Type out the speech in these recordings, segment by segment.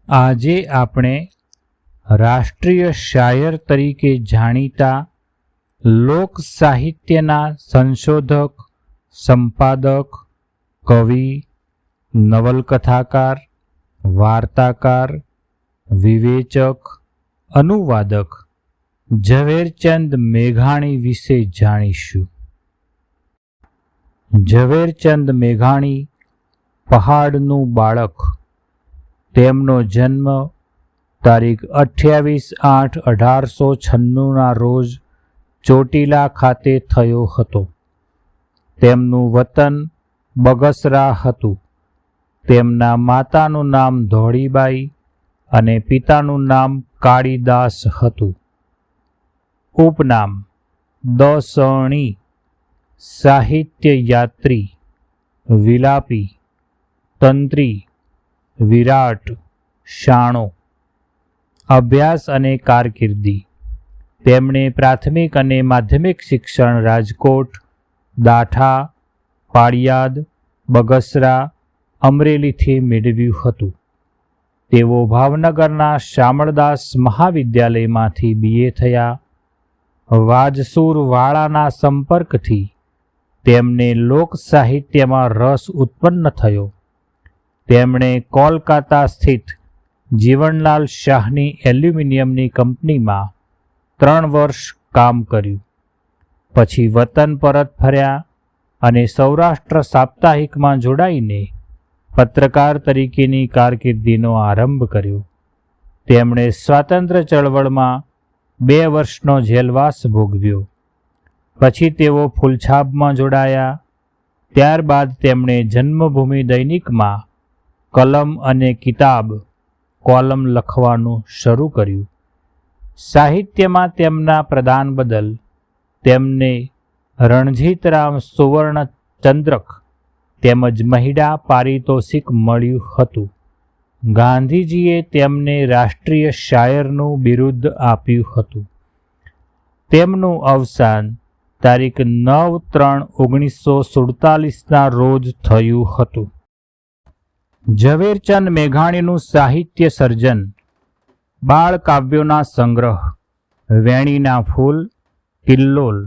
આજે આપણે રાષ્ટ્રીય શાયર તરીકે જાણીતા લોક સાહિત્યના સંશોધક, સંપાદક, કવિ, નવલકથાકાર, વાર્તાકાર, વિવેચક, અનુવાદક ઝવેરચંદ મેઘાણી વિશે જાણીશું. ઝવેરચંદ મેઘાણી પહાડનું બાળક. તેમનો જન્મ તારીખ 28/8/1896 રોજ ચોટીલા ખાતે થયો હતો. તેમનું વતન બગસરા હતું. તેમના માતાનું નામ ધોળીબાઈ અને પિતાનું નામ કાળીદાસ હતું. ઉપનામ: દસણી, સાહિત્યયાત્રી, વિલાપી, તંત્રી, વિરાટ, શાણો. અભ્યાસ અને કારકિર્દી: તેમણે પ્રાથમિક અને માધ્યમિક શિક્ષણ રાજકોટ, દાઠા, પાળિયાદ, બગસરા, અમરેલીથી મેળવ્યું હતું. તેઓ ભાવનગરના શામળદાસ મહાવિદ્યાલયમાંથી BA થયા. વાજસુરવાળાના સંપર્કથી તેમને લોક સાહિત્યમાં રસ ઉત્પન્ન થયો. તેમણે કોલકાતા સ્થિત જીવનલાલ શાહની એલ્યુમિનિયમની કંપનીમાં 3 વર્ષ કામ કર્યું. પછી વતન પરત ફર્યા અને સૌરાષ્ટ્ર સાપ્તાહિકમાં જોડાઈને પત્રકાર તરીકેની કારકિર્દીનો આરંભ કર્યો. તેમણે સ્વાતંત્ર્ય ચળવળમાં 2 વર્ષનો જેલવાસ ભોગવ્યો. પછી તેઓ ફૂલછાપમાં જોડાયા. ત્યારબાદ તેમણે જન્મભૂમિ દૈનિકમાં કલમ અને કિતાબ કોલમ લખવાનું શરૂ કર્યું. સાહિત્યમાં તેમના પ્રદાન બદલ તેમને રણજીતરામ સુવર્ણચંદ્રક તેમજ મહિડા પારિતોષિક મળ્યું હતું. ગાંધીજીએ તેમને રાષ્ટ્રીય શાયરનું બિરુદ આપ્યું હતું. તેમનું અવસાન તારીખ 9/3/1947 રોજ થયું હતું. ઝવેરચંદ મેઘાણીનું સાહિત્ય સર્જન: બાળ કાવ્યોના સંગ્રહ વેણીના ફૂલ, કિલ્લોલ,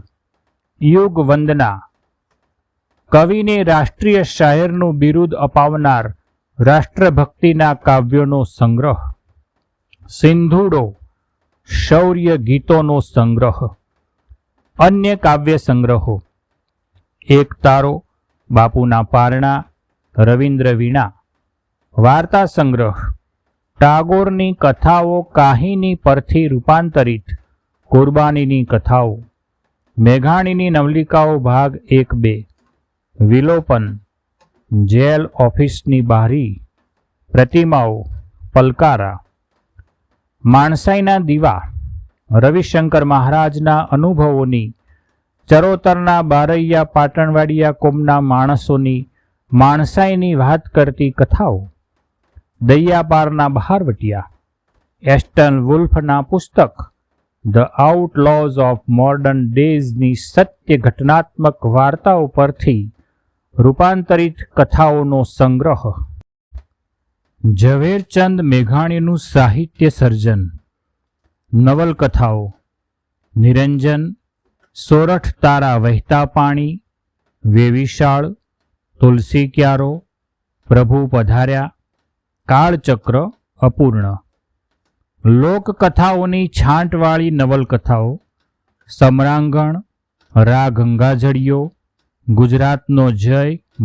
યુગ વંદના. કવિને રાષ્ટ્રીય શાયરનું બિરુદ અપાવનાર રાષ્ટ્રભક્તિના કાવ્યોનો સંગ્રહ. સિંધુડો, શૌર્ય ગીતોનો સંગ્રહ. અન્ય કાવ્ય સંગ્રહો: એક તારો, બાપુના પારણા, રવિન્દ્ર વીણા. વાર્તા સંગ્રહ: ટાગોરની કથાઓ કાહિની પરથી રૂપાંતરિત, કુરબાનીની કથાઓ. મેઘાણીની નવલિકાઓ ભાગ 1-2. વિલોપન: જેલ ઓફિસની બારી, પ્રતિમાઓ, પલકારા. માણસાઈના દીવા: રવિશંકર મહારાજના અનુભવોની, ચરોતરના બારૈયા પાટણવાડિયા કોમના માણસોની માણસાઈની વાત કરતી કથાઓ. દૈયાપારના બહારવટિયા: એસ્ટન વુલ્ફના પુસ્તક ધ આઉટલોઝ ઓફ મોડર્ન ડેઝની સત્ય ઘટનાત્મક વાર્તાઓ પરથી રૂપાંતરિત કથાઓનો સંગ્રહ. ઝવેરચંદ મેઘાણીનું સાહિત્ય સર્જન: નવલકથાઓ: નિરંજન, સોરઠ તારા વહેતા પાણી, વેવિશાળ, તુલસી ક્યારો, પ્રભુ પધાર્યા, કાળચક્ર, અપૂર્ણ. લોકકથાઓની છાંટવાળી નવલકથાઓ: સમરાંગણ, રા ગંગાજળીઓ, ગુજરાતનો જય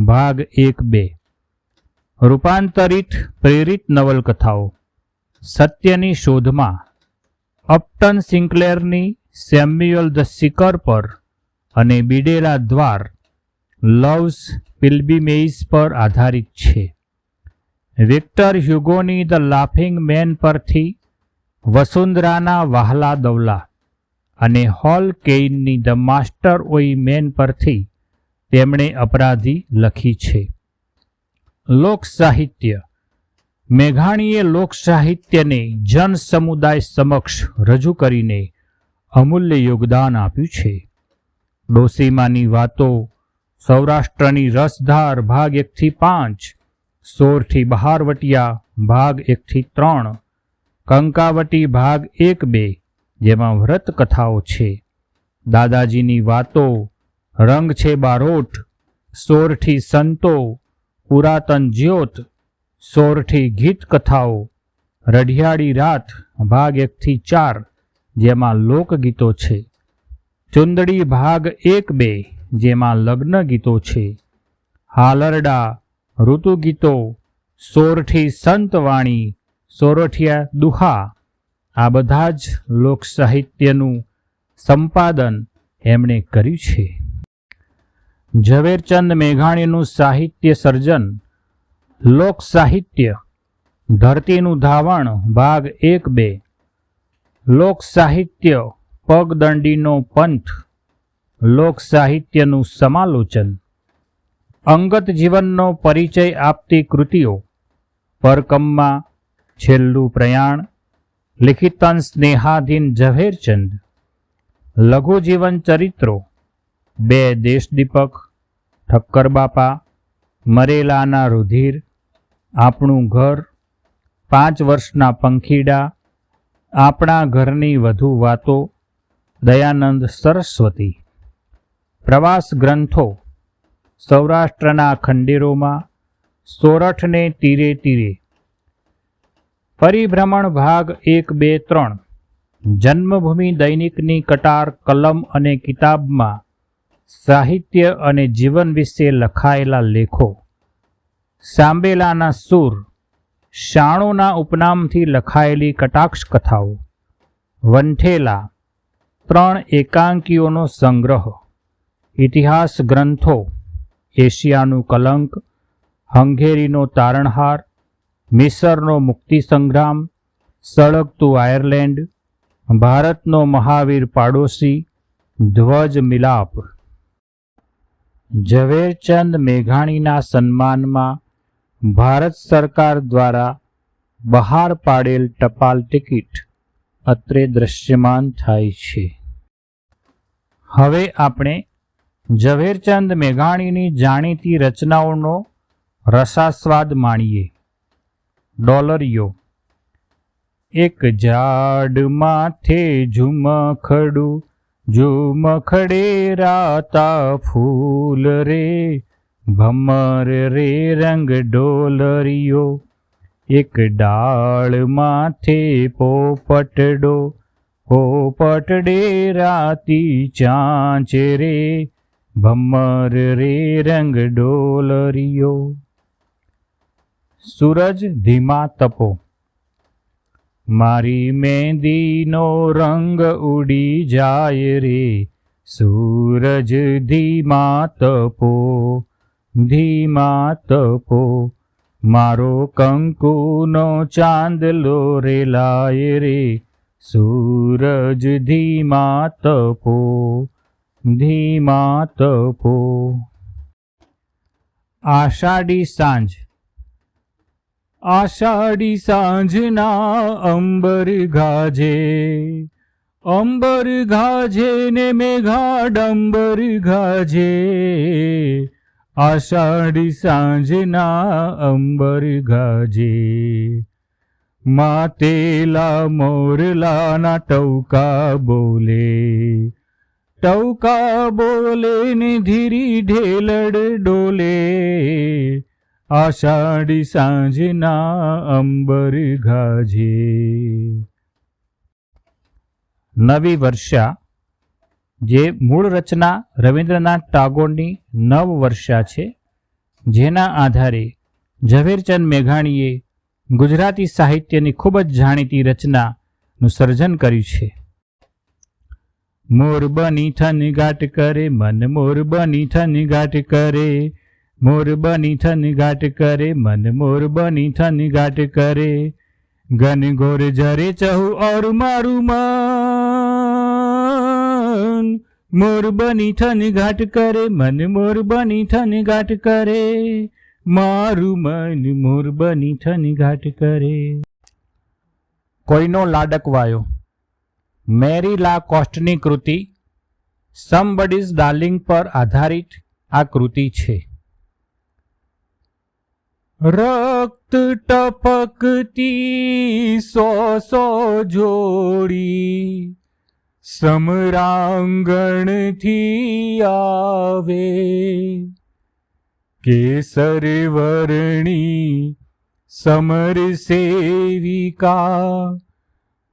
ભાગ 1-2. રૂપાંતરિત પ્રેરિત નવલકથાઓ: સત્યની શોધમાં, અપ્ટન સિન્કલેરની સેમ્યુઅલ ધ સિકર પર અને બિડેલા દ્વાર, લવ્સ પિલ્બીમેઇઝ પર આધારિત છે. વિક્ટર હ્યુગોની ધ લાફિંગ મેન પરથી વસુંધરાના વહાલા દવલા અને હોલ કેઇનની ધ માસ્ટર ઓઇ મેન પરથી તેમણે અપરાધી લખી છે. લોક સાહિત્ય: મેઘાણીએ લોક સાહિત્યને જન સમુદાય સમક્ષ રજૂ કરીને અમૂલ્ય યોગદાન આપ્યું છે. ડોસીમાની વાતો, સૌરાષ્ટ્રની રસધાર ભાગ 1-5, સોરઠી બહારવટિયા ભાગ 1-3, કંકાવટી ભાગ 1-2 જેમાં વ્રત કથાઓ છે, દાદાજીની વાતો, રંગ છે બારોટ, સોરઠી સંતો, પુરાતન જ્યોત, સોરઠી ગીત કથાઓ, રઢિયાળી રાત ભાગ 1-4 જેમાં લોકગીતો છે, ચુંદડી ભાગ 1-2 જેમાં લગ્ન ગીતો છે, હાલરડા, ઋતુગીતો, સોરઠી સંતવાણી, સોરઠિયા દુહા, આ બધા જ લોક સાહિત્યનું સંપાદન એમણે કર્યું છે. ઝવેરચંદ મેઘાણીનું સાહિત્ય સર્જન, લોક સાહિત્ય, ધરતીનું ધાવણ ભાગ 1-2, લોક સાહિત્ય પગદંડીનો પંથ, લોક સાહિત્યનું સમાલોચન, અંગત જીવનનો પરિચય આપતી કૃતિઓ, પરકમ્મા, છેલ્લું પ્રયાણ, લિખિતન સ્નેહાધીન ઝવેરચંદ, લઘુજીવન ચરિત્રો, 2 દેશદીપક, ઠક્કર બાપા, મરેલાના રુધિર, આપણું ઘર, 5 વર્ષના પંખીડા, આપણા ઘરની વધુ વાતો, દયાનંદ સરસ્વતી, પ્રવાસ ગ્રંથો, સૌરાષ્ટ્રના ખંડેરોમાં, સોરઠને તીરે તીરે, પરિભ્રમણ ભાગ 1-2-3, જન્મભૂમિ દૈનિકની કટાર કલમ અને કિતાબમાં સાહિત્ય અને જીવન વિશે લખાયેલા લેખો, સાંબેલાના સૂર, શાણોના ઉપનામથી લખાયેલી કટાક્ષ કથાઓ, વંઠેલા, 3 એકાંકીઓનો સંગ્રહ, ઇતિહાસ ગ્રંથો, એશિયાનું કલંક, હંગેરીનો તારણહાર, મિસરનો મુક્તિ સંગ્રામ, સળગતું આયર્લેન્ડ, ભારતનો મહાવીર પાડોશી, ધ્વજ મિલાપ. ઝવેરચંદ મેઘાણીના સન્માનમાં ભારત સરકાર દ્વારા બહાર પાડેલ ટપાલ ટિકિટ અત્રે દ્રશ્યમાન થાય છે. હવે આપણે ઝવેરચંદ મેઘાણીની જાણીતી રચનાઓનો રસાસ્વાદ માણીએ. ડોલરિયો. એક ઝાડ માથે ઝુમખડું, ઝુમખડે રાતા ફૂલ રે, ભમર રે રંગ ડોલરિયો. એક ડાળ માથે પોપટડો, પોપટડે રાતી ચાંચ રે, ભમર રે રંગ ડોલરિયો. સૂરજ ધીમા તપો. મારી મહેંદીનો રંગ ઉડી જાય રે, સૂરજ ધીમા તપો, ધીમા તપો. મારો કંકુનો ચાંદલો રેલાય રે, સૂરજ ધીમા તપો, ધીમા તપો. આષાઢી સાંજ. આષાઢી સાંજના અંબર ગાજે, અંબર ગાજે ને મેઘાડંબર ગાજે. આષાઢી સાંજના અંબર ગાજે. માતેલા મોરલાના ટૌકા બોલે, ટૌકા બોલે ને ધીરી ઢેલડ ડોલે. આષાઢી સાંજના અંબર ગાજે. નવી વર્ષા, જે મૂળ રચના રવિન્દ્રનાથ ટાગોરની નવવર્ષા છે, જેના આધારે ઝવેરચંદ મેઘાણીએ ગુજરાતી સાહિત્યની ખૂબ જ જાણીતી રચનાનું સર્જન કર્યું છે. મોર બની થનગાટ કરે, મન મોર બની થનગાટ કરે, મોર બની થનગાટ કરે, મન મોર બની થનગાટ કરે. ઘન ઘોર જરે ચહુ ઓર મારું મન, મોર બની થનગાટ કરે, મન મોર બની થનગાટ કરે. મારું મન મોર બની થનગાટ કરે. કોઈનો લાડકવાયો. મેરી લા કોસ્ટની કૃતિ સમબડીઝ ડાર્લિંગ પર આધારિત આ કૃતિ છે. રક્ત ટપકતી સો જોડી સમરાંગણથી આવે, કેસર વર્ણી સમર સેવિકા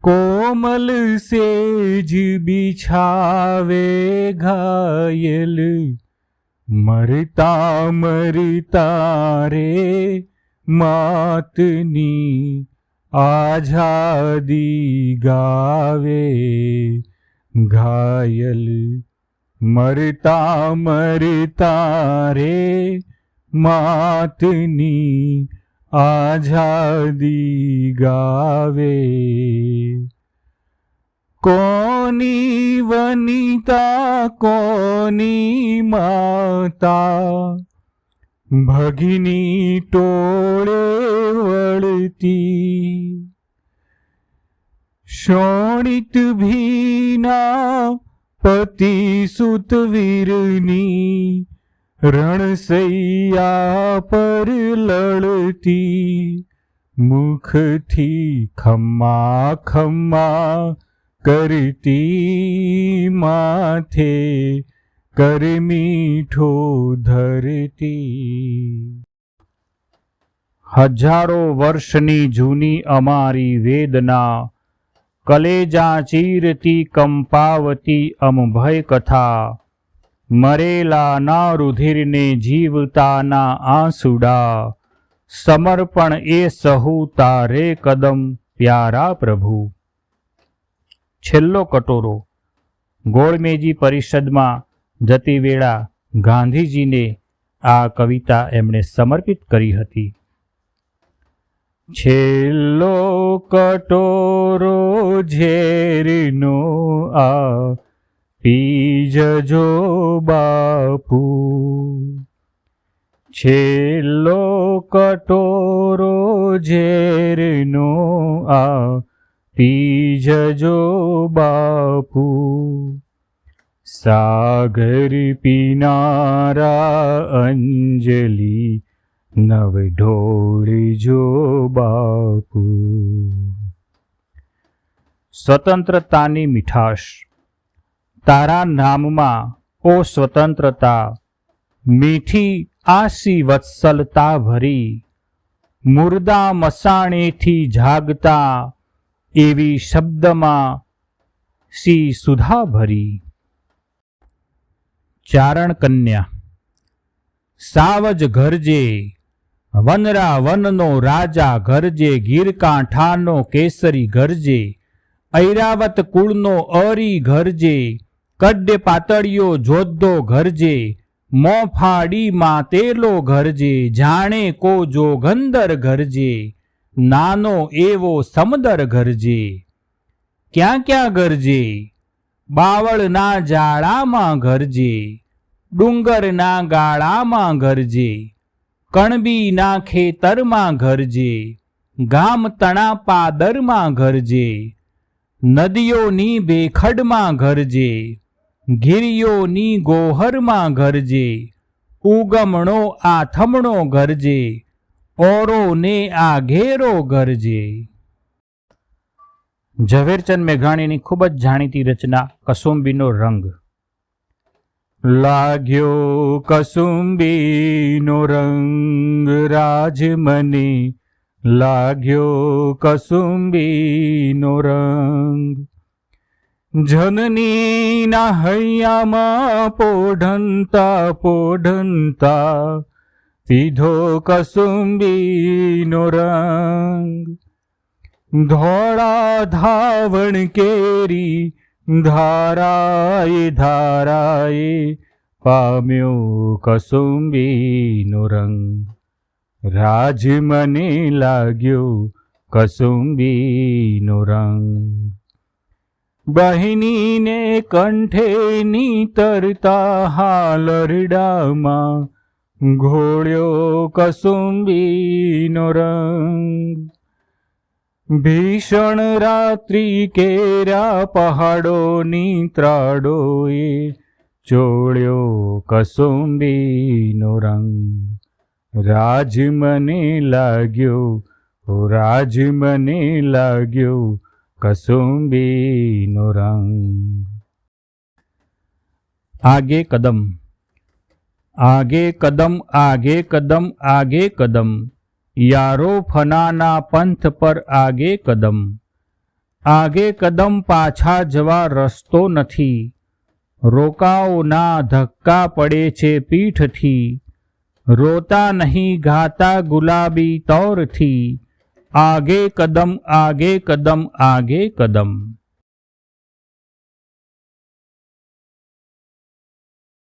કોમલ સેજ બિછાવે ઘાયલ, મરતા મરતા રે માતની આઝાદી ગાવે ઘાયલ, મરતા મરતા રે માતની આઝાદી ગાવે. કોની વનિતા કોની માતા ભગિની ટોળે વળતી, શોણિત ભીના પતિ સુત વીરની રણસૈયા પર લડતી, મુખથી ખમ્મા ખમ્મા કરતી માથે કર મીઠો ધરતી. હજારો વર્ષની જૂની અમારી વેદના, કલેજા ચીરતી કંપાવતી અમભય કથા, મરેલાના રુધિરને જીવતાના આંસુડા, સમર્પણ એ સહુ તારે કદમ પ્યારા પ્રભુ. છેલ્લો કટોરો ગોળમેજી પરિષદમાં જતી વેળા ગાંધીજીને આ કવિતા એમણે સમર્પિત કરી હતી. છેલ્લો કટોરો ઝેરનો આ પી જજો બાપુ, છેલ્લો કટોરો ઝેરનો આ પી જજો બાપુ, સાગર પીનારા અંજલિ નવ ઢોળજો બાપુ. સ્વતંત્રતાની મીઠાશ તારા નામમાં ઓ સ્વતંત્રતા, મીઠી આસી વત્સલતા ભરી, મુર્દા મસાણેથી જાગતા એવી શબ્દમાં સી સુધા ભરી. ચારણ કન્યા સાવજ ગરજે, વનરા વનનો રાજા ગરજે, ગીરકાંઠાનો કેસરી ગરજે, ઐરાવત કુળનો અરી ગરજે, કડ્ડે પાતળિયો જોધો ગરજે, મોં ફાડી માતેલો ગરજે, જાણે કો જોગંદર ગરજે, નાનો એવો સમદર ગરજે. ક્યાં ક્યાં ગરજે? બાવળના જાળામાં ગરજે, ડુંગરના ગાળામાં ગરજે, કણબીના ખેતરમાં ગરજે, ગામ તણા પાદરમાં ગરજે, નદીઓની બેખડમાં ગરજે, ગિરિયોની ગોહરમાં ગરજે, ઉગમણો આથમણો ગરજે, ઓરોને આઘેરો ગરજે. ઝવેરચંદ મેઘાણીની ખૂબ જ જાણીતી રચના કસુંબીનો રંગ. લાગ્યો કસુંબીનો રંગ રાજ મને, લાગ્યો કસુંબીનો રંગ, જનનીના હૈયામાં પોઢંતા પોઢંતા પીધો કસુંબીનો રંગ. ધોળા ધાવણ કેરી ધારાએ ધારાએ પામ્યો કસુંબીનો રંગ, રાજ મને લાગ્યો કસુંબીનો રંગ. બહેનીને કંઠે નીતરતા હાલરડામાં ઘોળ્યો કસુંબીનો રંગ. ભીષણ રાત્રિ કેરા પહાડોની ત્રાડોએ ચોળ્યો કસુંબીનો રંગ, રાજ મને લાગ્યો, ઓ રાજ મને લાગ્યો કસુંબીનો રંગ. આગે કદમ. આગે કદમ, આગે કદમ, આગે કદમ, યારો ફનાના પંથ પર આગે કદમ. આગે કદમ, પાછા જવા રસ્તો નથી, રોકાઓના ધક્કા પડે છે પીઠથી. રોતા નહીં ગાતા ગુલાબી તૌરથી, આગે કદમ, આગે કદમ, આગે કદમ.